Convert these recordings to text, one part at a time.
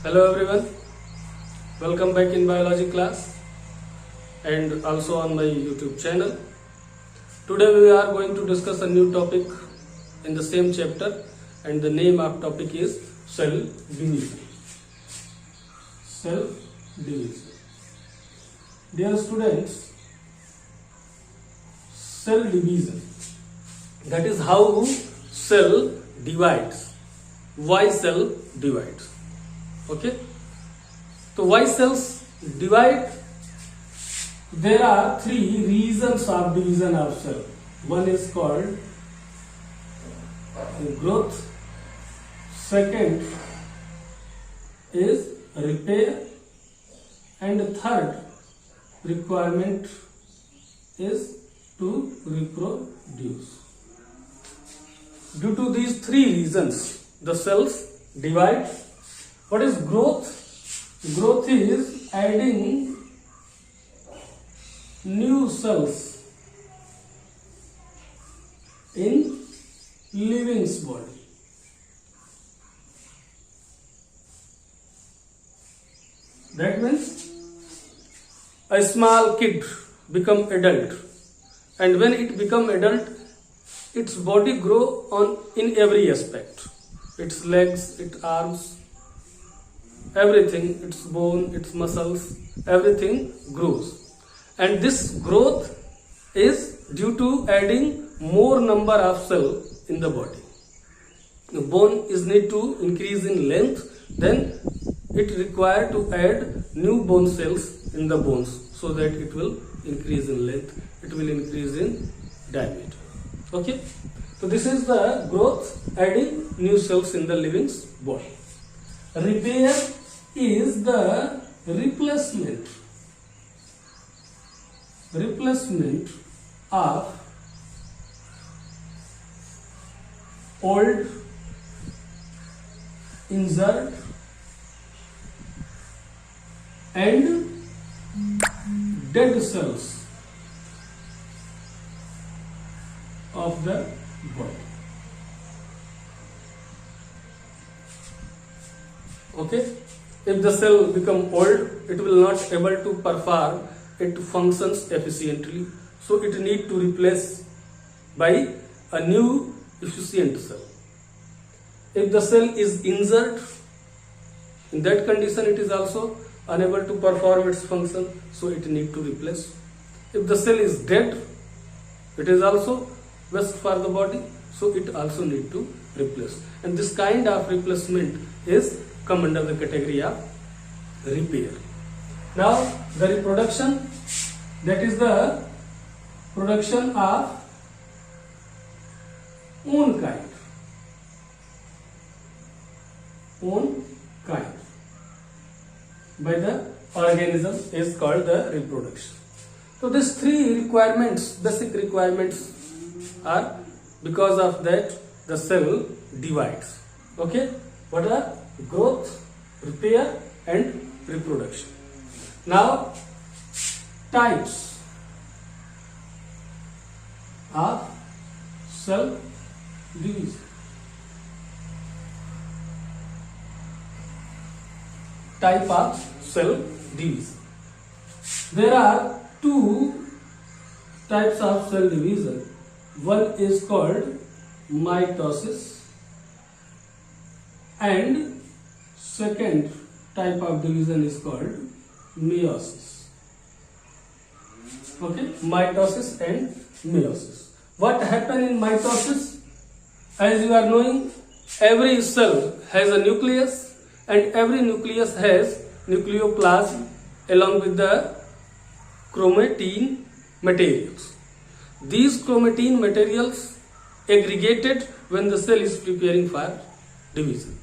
Hello everyone, welcome back in biology class and also on my YouTube channel. Today we are going to discuss a new topic in the same chapter and the name of topic is cell division. Cell division. Dear students, cell division, that is how cell divides. Why cell divides? Okay, so why cells divide? There are three reasons of division of cell. One is called growth, second is repair, and the third requirement is to reproduce. Due to these three reasons, the cells divide. What is growth? Growth is adding new cells in living body. That means a small kid become adult, and when it become adult, its body grow on in every aspect. Its legs, its arms, everything, its bone, its muscles, everything grows. And this growth is due to adding more number of cells in the body. The bone is need to increase in length, then it require to add new bone cells in the bones so that it will increase in length, it will increase in diameter. Okay, so this is the growth, adding new cells in the living body. Repair is the replacement of old, injured and dead cells of the body. Okay, if the cell become old, it will not able to perform its functions efficiently, so it need to replace by a new efficient cell. If the cell is injured, in that condition it is also unable to perform its function, so it need to replace. If the cell is dead, it is also waste for the body, so it also need to replace. And this kind of replacement is come under the category of repair. Now the reproduction, that is the production of own kind by the organism is called the reproduction. So these three requirements, basic requirements, are because of that the cell divides. Okay, what are growth, repair and reproduction. Now types of cell division. Type of cell division. There are two types of cell division. One is called mitosis and second type of division is called meiosis. Okay, mitosis and meiosis. What happens in mitosis? As you are knowing, every cell has a nucleus and every nucleus has nucleoplasm along with the chromatin materials. These chromatin materials aggregated when the cell is preparing for division.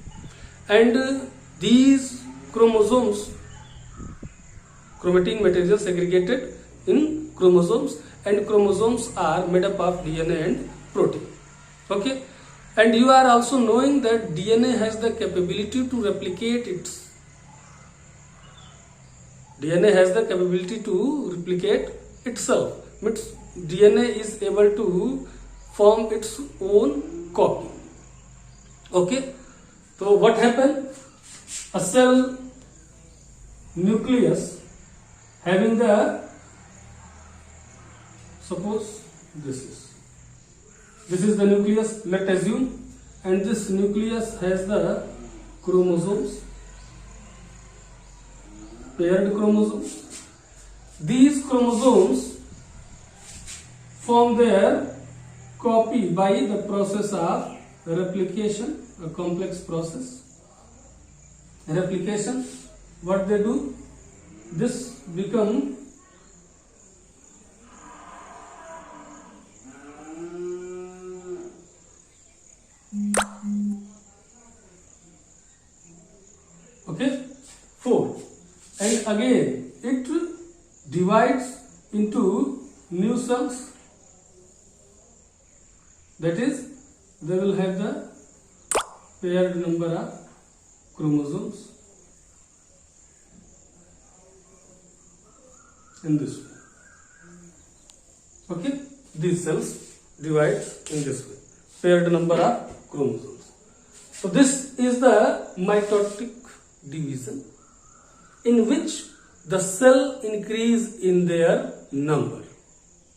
And these chromosomes, chromatin materials aggregated in chromosomes, and chromosomes are made up of DNA and protein. Okay, and you are also knowing that DNA has the capability to replicate itself. Means DNA is able to form its own copy. Okay, so what happened? a cell nucleus having the, suppose this is the nucleus, let's assume, and this nucleus has the chromosomes, paired chromosomes. These chromosomes form their copy by the process of replication, a complex process. Replication, what they do? This become okay, 4, and again it divides into new cells, that is they will have the paired number of chromosomes in this way. Okay, these cells divide in this way, paired number of chromosomes. So this is the mitotic division, in which the cell increase in their number.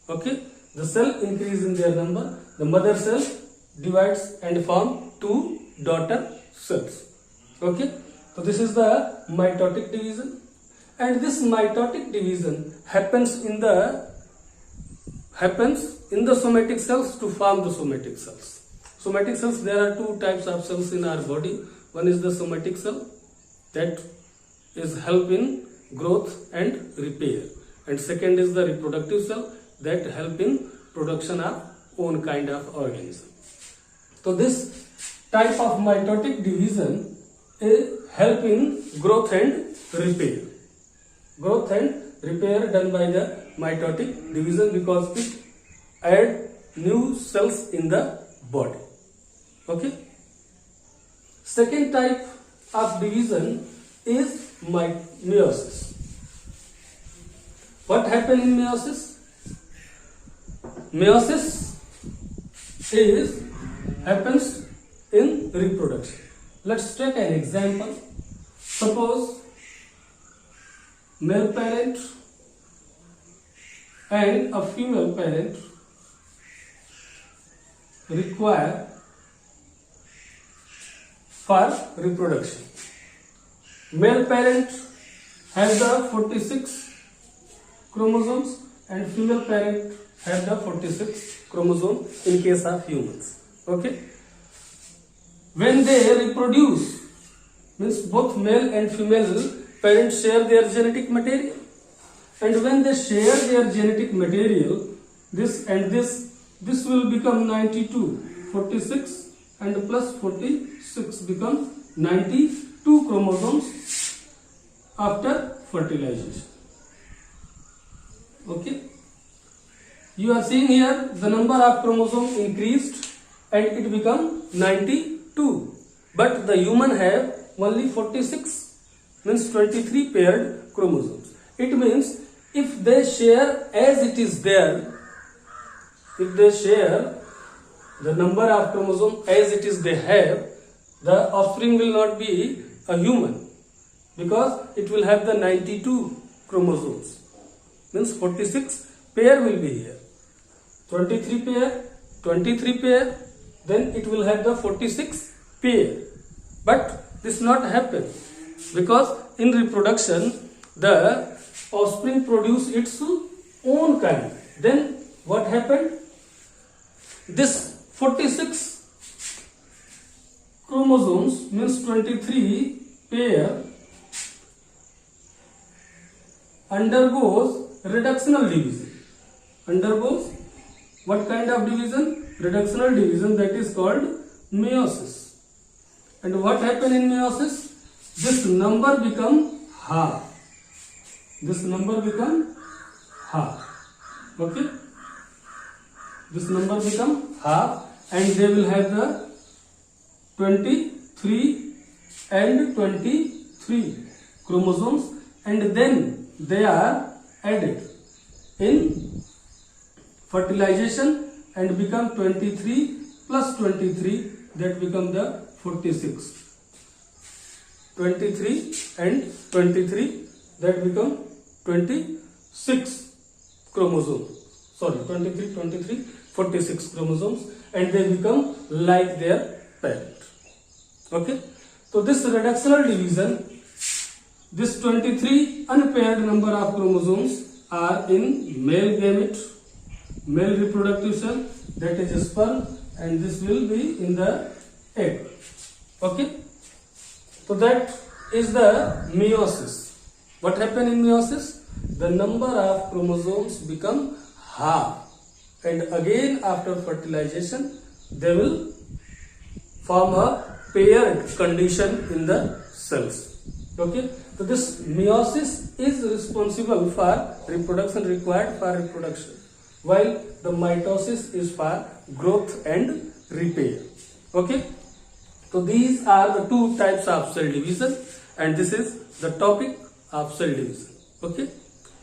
Okay, the cell increase in their number. The mother cell divides and form 2 daughter cells. Okay, so this is the mitotic division, and this mitotic division happens in the somatic cells to form the somatic cells. Somatic cells, there are 2 types of cells in our body. One is the somatic cell, that is help in growth and repair, and second is the reproductive cell, that help in production of own kind of organism. So this type of mitotic division help in growth and repair. Growth and repair done by the mitotic division, because it add new cells in the body. Okay. Second type of division is meiosis. What happens in meiosis? Meiosis happens in reproduction. Let's take an example. Suppose male parent and a female parent require for reproduction. Male parent has the 46 chromosomes and female parent has the 46 chromosome in case of humans. Okay. When they reproduce, means both male and female parents share their genetic material, and when they share their genetic material, this and this will become 92, 46 and plus 46 become 92 chromosomes after fertilization. Okay, you are seeing here the number of chromosomes increased and it become 92, but the human have only 46, means 23 paired chromosomes. It means if they share as it is there, if they share the number of chromosomes as it is they have, the offspring will not be a human, because it will have the 92 chromosomes, means 46 pair will be here, 23 pair, then it will have the 46 pair. But this not happen, because in reproduction the offspring produce its own kind. Then what happened? This 46 chromosomes, means 23 pair, undergoes reductional division. Undergoes what kind of division? Reductional division, that is called meiosis. And what happened in meiosis? This number become half. This number become half. Okay. This number become half, and they will have the 23 and 23 chromosomes, and then they are added in fertilization and become 23 plus 23, that become the 46. 23 and 23, that become 26 chromosomes. Sorry, 23, 23, 46 chromosomes, and they become like their parent. Okay, so this reductional division, this 23 unpaired number of chromosomes are in male gamete, male reproductive cell, that is sperm, and this will be in the egg. Okay, so that is the meiosis. What happens in meiosis? The number of chromosomes become half, and again after fertilization they will form a paired condition in the cells. Okay, so this meiosis is responsible for reproduction, required for reproduction, while the mitosis is for growth and repair. Okay, so these are the two types of cell division, and this is the topic of cell division. Okay,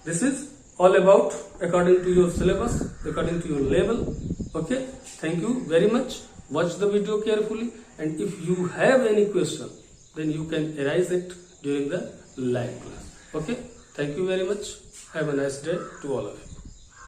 this is all about according to your syllabus, according to your level. Okay, thank you very much. Watch the video carefully, and if you have any question, then you can arise it during the live class. Okay, thank you very much. Have a nice day to all of you.